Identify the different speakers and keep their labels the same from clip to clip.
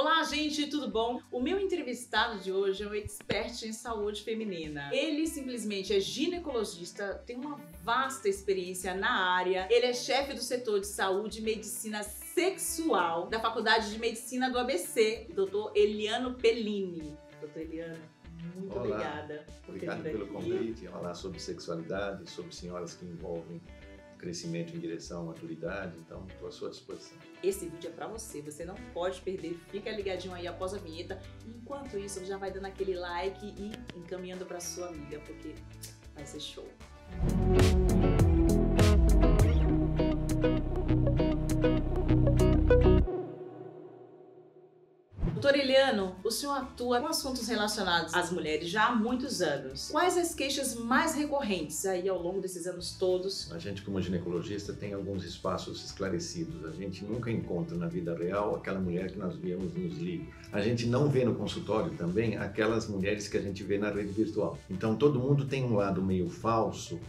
Speaker 1: Olá, gente, tudo bom? O meu entrevistado de hoje é um expert em saúde feminina. Ele simplesmente é ginecologista, tem uma vasta experiência na área. Ele é chefe do setor de saúde e medicina sexual da Faculdade de Medicina do ABC, Dr. Eliano Pellini. Dr. Eliano, muito obrigada por ter
Speaker 2: Obrigado
Speaker 1: vindo
Speaker 2: pelo
Speaker 1: aqui.
Speaker 2: convite, falar sobre sexualidade, sobre senhoras que envolvem crescimento em direção à maturidade, então estou à sua disposição.
Speaker 1: Esse vídeo é pra você, você não pode perder, fica ligadinho aí após a vinheta. Enquanto isso, já vai dando aquele like e encaminhando pra sua amiga, porque vai ser show. Doutor Eliano, o senhor atua com assuntos relacionados às mulheres já há muitos anos. Quais as queixas mais recorrentes aí ao longo desses anos todos?
Speaker 2: A gente, como ginecologista, tem alguns espaços esclarecidos. A gente nunca encontra na vida real aquela mulher que nós vemos nos livros. A gente não vê no consultório também aquelas mulheres que a gente vê na rede virtual. Então todo mundo tem um lado meio falso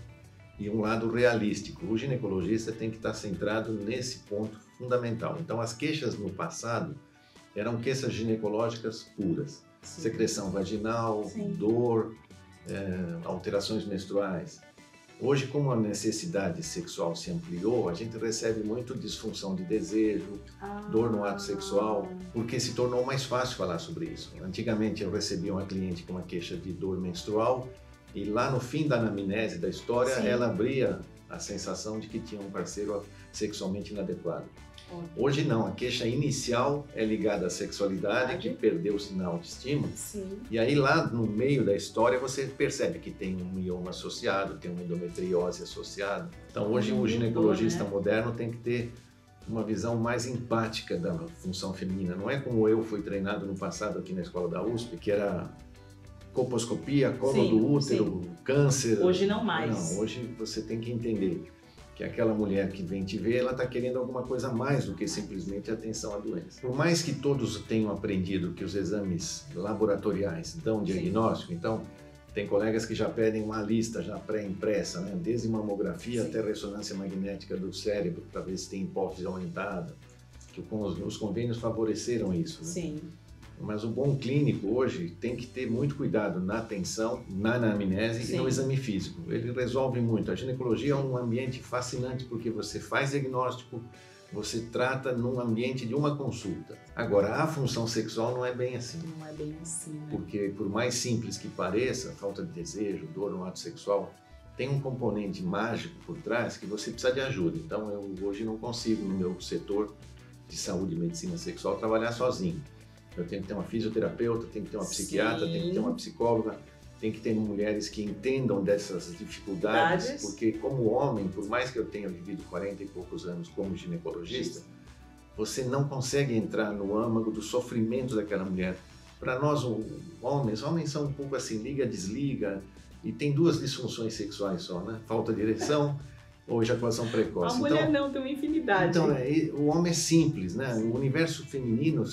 Speaker 2: e um lado realístico. O ginecologista tem que estar centrado nesse ponto fundamental. Então as queixas no passado eram queixas ginecológicas puras.
Speaker 1: Sim.
Speaker 2: Secreção vaginal,
Speaker 1: Sim.
Speaker 2: dor, alterações menstruais. Hoje, como a necessidade sexual se ampliou, a gente recebe muito disfunção de desejo, dor no ato sexual, porque se tornou mais fácil falar sobre isso. Antigamente eu recebia uma cliente com uma queixa de dor menstrual e lá no fim da anamnese da história,
Speaker 1: Sim.
Speaker 2: ela abria a sensação de que tinha um parceiro sexualmente inadequado.
Speaker 1: Ótimo.
Speaker 2: Hoje não, a queixa inicial é ligada à sexualidade, que perdeu-se na autoestima.
Speaker 1: Sim.
Speaker 2: E aí lá no meio da história você percebe que tem um mioma associado, tem uma endometriose associada. Então hoje o ginecologista moderno tem que ter uma visão mais empática da função feminina. Não é como eu fui treinado no passado aqui na escola da USP, que era colposcopia, colo do útero, câncer.
Speaker 1: Hoje não mais.
Speaker 2: Não, hoje você tem que entender que aquela mulher que vem te ver, ela está querendo alguma coisa mais do que simplesmente atenção à doença. Por mais que todos tenham aprendido que os exames laboratoriais dão diagnóstico, então tem colegas que já pedem uma lista já pré-impressa, né? Desde mamografia até ressonância magnética do cérebro, para ver se tem hipófise aumentada, que os convênios favoreceram isso, né?
Speaker 1: Sim.
Speaker 2: Mas o bom clínico hoje tem que ter muito cuidado na atenção, na anamnese e no exame físico. Ele resolve muito. A ginecologia é um ambiente fascinante porque você faz diagnóstico, você trata num ambiente de uma consulta. Agora, a função sexual não é bem assim.
Speaker 1: Não é bem assim, né?
Speaker 2: Porque por mais simples que pareça, falta de desejo, dor no ato sexual, tem um componente mágico por trás que você precisa de ajuda. Então eu hoje não consigo no meu setor de saúde e medicina sexual trabalhar sozinho. Eu tenho que ter uma fisioterapeuta, tenho que ter uma psiquiatra, tenho que ter uma psicóloga, tem que ter mulheres que entendam dessas dificuldades, porque como homem, por mais que eu tenha vivido 40 e poucos anos como ginecologista, você não consegue entrar no âmago do sofrimento daquela mulher. Para nós, homens são um pouco assim, liga, desliga, e tem duas disfunções sexuais só, né? Falta de ereção ou ejaculação precoce.
Speaker 1: A mulher não, tem uma infinidade.
Speaker 2: Então, o homem é simples, né? O universo feminino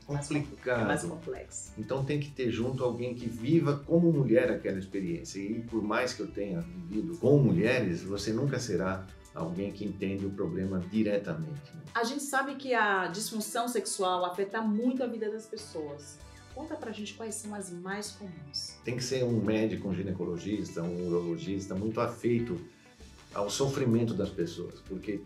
Speaker 2: complicado.
Speaker 1: É mais complexo.
Speaker 2: Então tem que ter junto alguém que viva como mulher aquela experiência. E por mais que eu tenha vivido com mulheres, você nunca será alguém que entende o problema diretamente, né?
Speaker 1: A gente sabe que a disfunção sexual afeta muito a vida das pessoas. Conta pra gente quais são as mais comuns.
Speaker 2: Tem que ser um médico, um ginecologista, um urologista muito afeito ao sofrimento das pessoas. Porque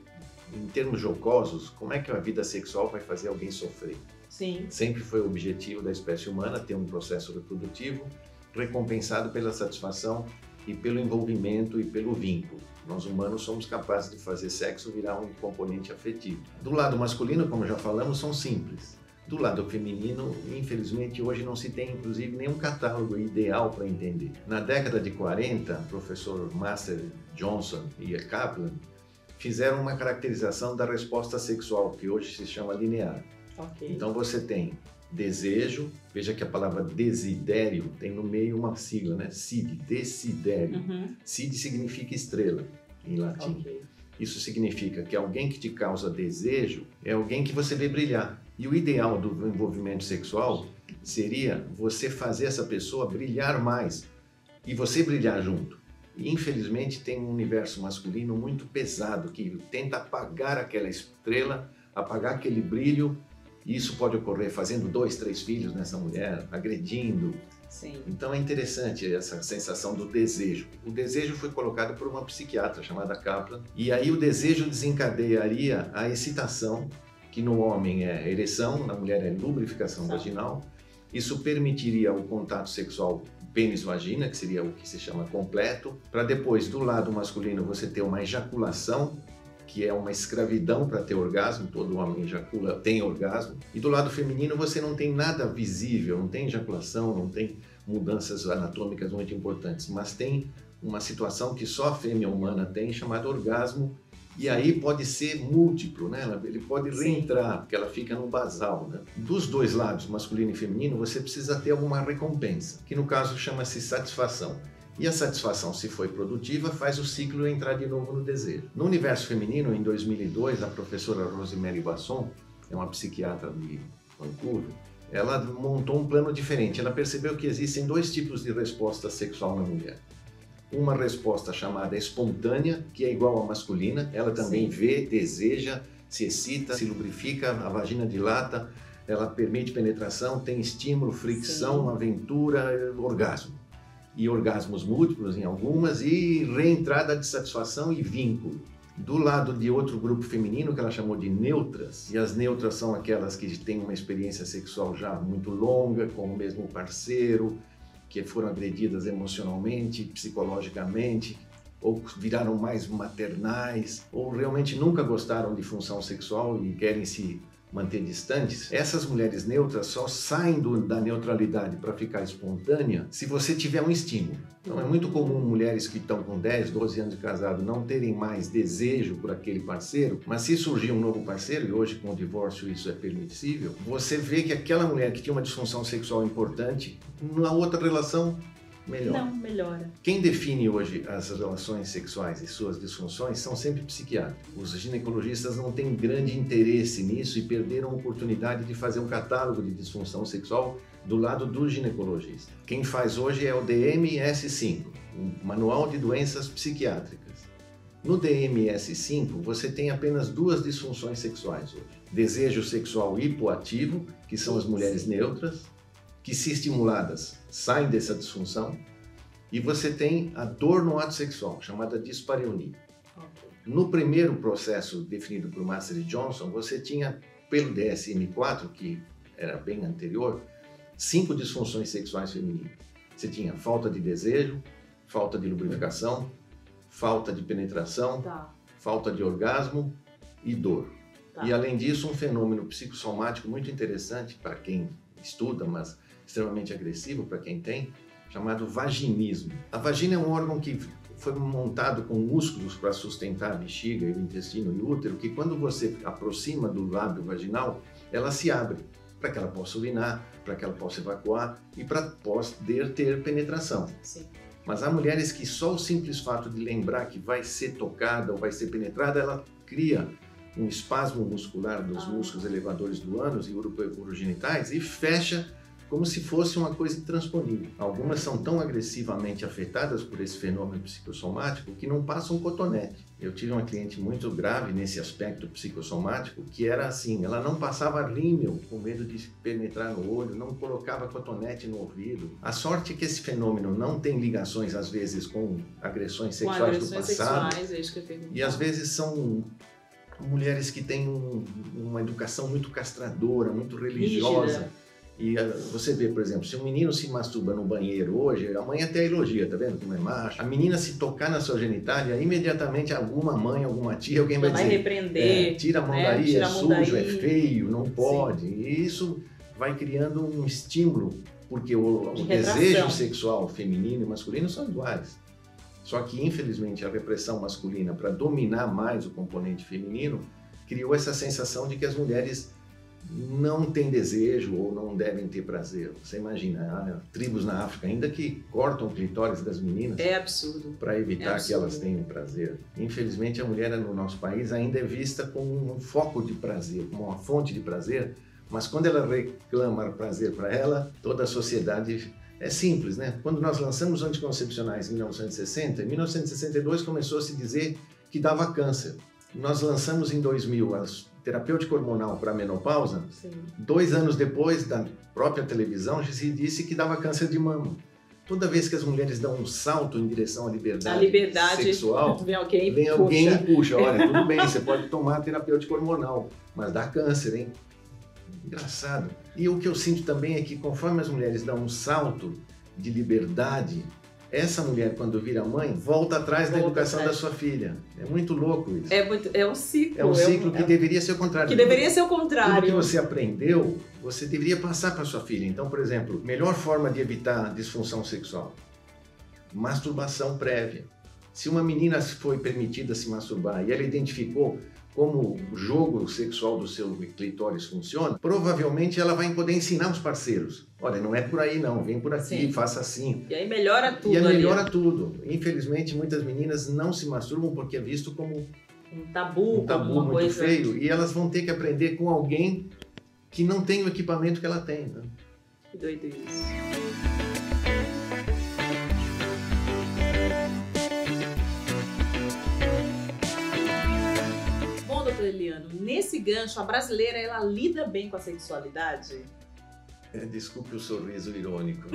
Speaker 2: em termos jocosos, como é que a vida sexual vai fazer alguém sofrer?
Speaker 1: Sim.
Speaker 2: Sempre foi o objetivo da espécie humana ter um processo reprodutivo recompensado pela satisfação e pelo envolvimento e pelo vínculo. Nós humanos somos capazes de fazer sexo virar um componente afetivo. Do lado masculino, como já falamos, são simples. Do lado feminino, infelizmente, hoje não se tem, inclusive, nenhum catálogo ideal para entender. Na década de 40, o professor Master Johnson e Kaplan fizeram uma caracterização da resposta sexual, que hoje se chama linear.
Speaker 1: Okay.
Speaker 2: Então você tem desejo, veja que a palavra desidério tem no meio uma sigla, né? SID, desidério. SID significa estrela, em latim.
Speaker 1: Okay.
Speaker 2: Isso significa que alguém que te causa desejo é alguém que você vê brilhar. E o ideal do envolvimento sexual seria você fazer essa pessoa brilhar mais e você brilhar junto. E infelizmente tem um universo masculino muito pesado que tenta apagar aquela estrela, apagar aquele brilho E isso pode ocorrer fazendo 2, 3 filhos nessa mulher, agredindo.
Speaker 1: Sim.
Speaker 2: Então é interessante essa sensação do desejo. O desejo foi colocado por uma psiquiatra chamada Kaplan, e aí o desejo desencadearia a excitação, que no homem é ereção, na mulher é lubrificação vaginal. Isso permitiria o contato sexual pênis-vagina, que seria o que se chama completo, para depois, do lado masculino, você ter uma ejaculação, que é uma escravidão para ter orgasmo, todo homem ejacula, tem orgasmo, e do lado feminino você não tem nada visível, não tem ejaculação, não tem mudanças anatômicas muito importantes, mas tem uma situação que só a fêmea humana tem, chamada orgasmo, e aí pode ser múltiplo, né? Ele pode reentrar, porque ela fica no basal, né? Dos dois lados, masculino e feminino, você precisa ter alguma recompensa, que no caso chama-se satisfação. E a satisfação, se foi produtiva, faz o ciclo entrar de novo no desejo. No universo feminino, em 2002, a professora Rosemary Basson, é uma psiquiatra de Vancouver, ela montou um plano diferente. Ela percebeu que existem 2 tipos de resposta sexual na mulher. Uma resposta chamada espontânea, que é igual à masculina, ela também vê, deseja, se excita, se lubrifica, a vagina dilata, ela permite penetração, tem estímulo, fricção, aventura, orgasmo. E orgasmos múltiplos em algumas, e reentrada de satisfação e vínculo. Do lado de outro grupo feminino, que ela chamou de neutras, e as neutras são aquelas que têm uma experiência sexual já muito longa, com o mesmo parceiro, que foram agredidas emocionalmente, psicologicamente, ou viraram mais maternais, ou realmente nunca gostaram de função sexual e querem se manter distantes. Essas mulheres neutras só saem da neutralidade para ficar espontânea se você tiver um estímulo. Então é muito comum mulheres que estão com 10, 12 anos de casado não terem mais desejo por aquele parceiro, mas se surgir um novo parceiro, e hoje com o divórcio isso é permissível, você vê que aquela mulher que tinha uma disfunção sexual importante, na outra relação melhora.
Speaker 1: Não, melhora.
Speaker 2: Quem define hoje as relações sexuais e suas disfunções são sempre psiquiatras. Os ginecologistas não têm grande interesse nisso e perderam a oportunidade de fazer um catálogo de disfunção sexual do lado do ginecologista. Quem faz hoje é o DMS-5, o Manual de Doenças Psiquiátricas. No DMS-5, você tem apenas 2 disfunções sexuais hoje. Desejo sexual hipoativo, que são as mulheres neutras, que se estimuladas saem dessa disfunção, e você tem a dor no ato sexual, chamada dispareunia. No primeiro processo definido por Master e Johnson, você tinha, pelo DSM-4, que era bem anterior, 5 disfunções sexuais femininas. Você tinha falta de desejo, falta de lubrificação, falta de penetração, falta de orgasmo e dor. E além disso, um fenômeno psicossomático muito interessante para quem estuda, mas extremamente agressivo para quem tem, chamado vaginismo. A vagina é um órgão que foi montado com músculos para sustentar a bexiga, o intestino e o útero, que quando você aproxima do lábio vaginal, ela se abre, para que ela possa urinar, para que ela possa evacuar e para poder ter penetração.
Speaker 1: Sim.
Speaker 2: Mas há mulheres que só o simples fato de lembrar que vai ser tocada ou vai ser penetrada, ela cria um espasmo muscular dos músculos elevadores do ânus e urogenitais e fecha como se fosse uma coisa intransponível. Algumas são tão agressivamente afetadas por esse fenômeno psicossomático que não passam cotonete. Eu tive uma cliente muito grave nesse aspecto psicossomático, que era assim, ela não passava rímel com medo de penetrar no olho, não colocava cotonete no ouvido. A sorte é que esse fenômeno não tem ligações, às vezes, com agressões sexuais do passado.
Speaker 1: É isso que eu pergunto.
Speaker 2: E às vezes são mulheres que têm uma educação muito castradora, muito religiosa.
Speaker 1: Rígida.
Speaker 2: E você vê, por exemplo, se um menino se masturba no banheiro hoje, a mãe até elogia, tá vendo como é macho? A menina se tocar na sua genitália, imediatamente alguma mãe, alguma tia, alguém vai dizer...
Speaker 1: repreender.
Speaker 2: Tira a mão daí, é sujo, é feio, não pode. Sim. E isso vai criando um estímulo, porque o desejo sexual feminino e masculino são iguais. Só que, infelizmente, a repressão masculina, para dominar mais o componente feminino, criou essa sensação de que as mulheres não têm desejo ou não devem ter prazer. Você imagina, há tribos na África ainda que cortam o clitóris das meninas.
Speaker 1: É absurdo.
Speaker 2: Para evitar que elas tenham prazer. Infelizmente, a mulher no nosso país ainda é vista como um foco de prazer, como uma fonte de prazer, mas quando ela reclama prazer para ela, toda a sociedade... É simples, né? Quando nós lançamos anticoncepcionais em 1960, em 1962 começou a se dizer que dava câncer. Nós lançamos em 2000 as terapêutica hormonal para menopausa,
Speaker 1: Sim.
Speaker 2: 2 anos depois da própria televisão já se disse que dava câncer de mama. Toda vez que as mulheres dão um salto em direção à liberdade sexual,
Speaker 1: vem alguém
Speaker 2: e puxa. Olha, tudo bem, você pode tomar terapêutica hormonal, mas dá câncer, hein? Engraçado. E o que eu sinto também é que conforme as mulheres dão um salto de liberdade, essa mulher, quando vira mãe, volta atrás da educação da sua filha. É muito louco isso.
Speaker 1: É um ciclo.
Speaker 2: É um ciclo que deveria ser o contrário.
Speaker 1: Que deveria ser o contrário.
Speaker 2: Tudo que você aprendeu, você deveria passar para sua filha. Então, por exemplo, melhor forma de evitar disfunção sexual: masturbação prévia. Se uma menina foi permitida se masturbar e ela identificou como o jogo sexual do seu clitóris funciona, provavelmente ela vai poder ensinar os parceiros. Olha, não é por aí não, vem por aqui, sim, faça assim.
Speaker 1: E aí melhora tudo.
Speaker 2: E aí melhora tudo. Infelizmente, muitas meninas não se masturbam porque é visto como
Speaker 1: um tabu
Speaker 2: muito
Speaker 1: coisa
Speaker 2: feio. E elas vão ter que aprender com alguém que não tem o equipamento que ela tem. Né?
Speaker 1: Que doido isso. Eliano, nesse gancho, a brasileira, ela lida bem com a sexualidade?
Speaker 2: Desculpe o sorriso irônico.